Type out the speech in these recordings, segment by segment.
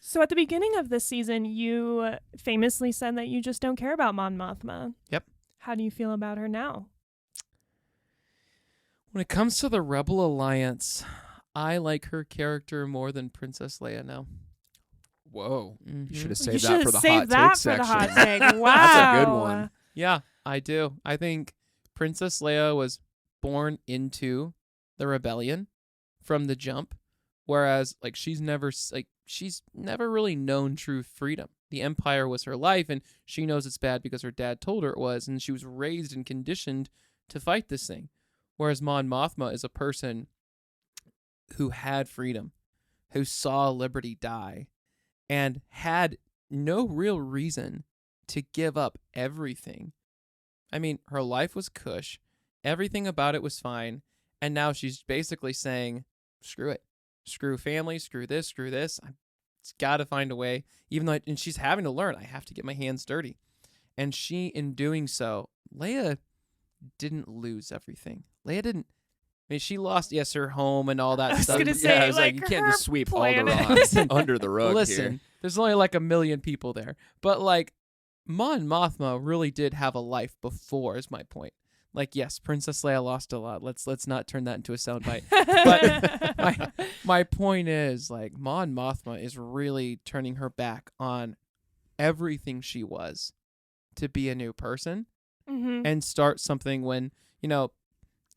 So at the beginning of this season, you famously said that you just don't care about Mon Mothma. Yep. How do you feel about her now? When it comes to the Rebel Alliance, I like her character more than Princess Leia now. Whoa. Mhm. You should have You saved that for the hot saved that take for the section. hot take. Wow. That's a good one. Yeah, I do. I think Princess Leia was born into the rebellion from the jump, whereas like she's never really known true freedom. The Empire was her life, and she knows it's bad because her dad told her it was, and she was raised and conditioned to fight this thing. Whereas Mon Mothma is a person who had freedom, who saw liberty die, and had no real reason to give up everything. I mean, her life was cush. Everything about it was fine. And now she's basically saying, screw it. Screw family, screw this. I've got to find a way. Even though, and she's having to learn, I have to get my hands dirty. And she, in doing so, Leia didn't lose everything. Leia didn't. I mean, she lost, yes, her home and all that was stuff. gonna say, I was like, you like, can't her just sweep all the planet. rocks under the rug Listen, here. there's only like 1 million people there. But like, Mon Mothma really did have a life before, is my point. Like, yes, Princess Leia lost a lot. Let's not turn that into a soundbite. But my point is, like, Mon Mothma is really turning her back on everything she was to be a new person and start something when,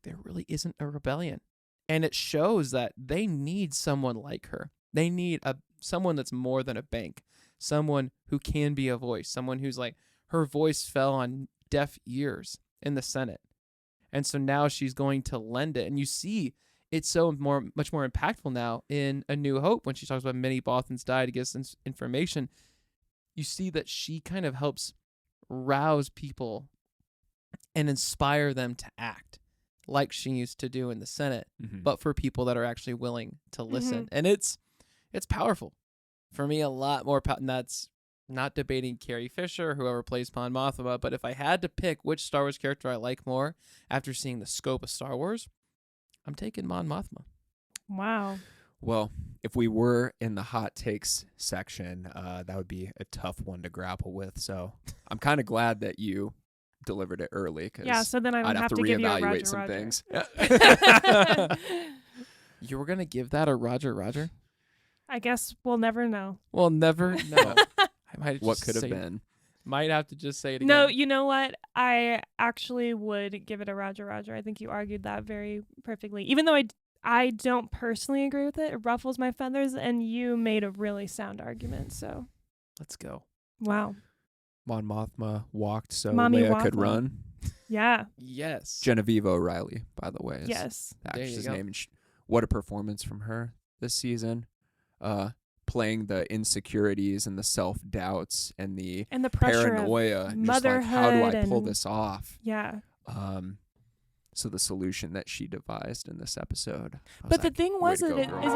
there really isn't a rebellion. And it shows that they need someone like her. They need someone that's more than a bank, someone who can be a voice, someone who's like, her voice fell on deaf ears in the Senate. And so now she's going to lend it. And you see it's so much more impactful now in A New Hope when she talks about many Bothans died to get us information. You see that she kind of helps rouse people and inspire them to act like she used to do in the Senate, but for people that are actually willing to listen. And it's powerful. For me, a lot more and that's not debating Carrie Fisher, whoever plays Mon Mothma, but if I had to pick which Star Wars character I like more after seeing the scope of Star Wars, I'm taking Mon Mothma. Wow. Well, if we were in the hot takes section, that would be a tough one to grapple with. So I'm kind of glad that you delivered it early, because so then I don't I'd have to give you a reevaluate Roger, some Roger. things. You were going to give that a Roger? I guess we'll never know. We'll never know. I might What just could have say- been? Might have to just say it again. No, you know what? I actually would give it a Roger, Roger. I think you argued that very perfectly. Even though I don't personally agree with it. It ruffles my feathers, and you made a really sound argument. So, Let's go. wow. Mon Mothma walked so Mommy Leia could Mothma. run. Yeah. Yes. Genevieve O'Reilly, by the way, is Yes. the There you actress's go. name. And what a performance from her this season. Playing the insecurities and the self-doubts and the And the pressure paranoia. of And just like, how do I pull motherhood this off? Yeah. So the solution that she devised in this episode. I was But the like, thing way was to that go, it girl. is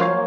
it's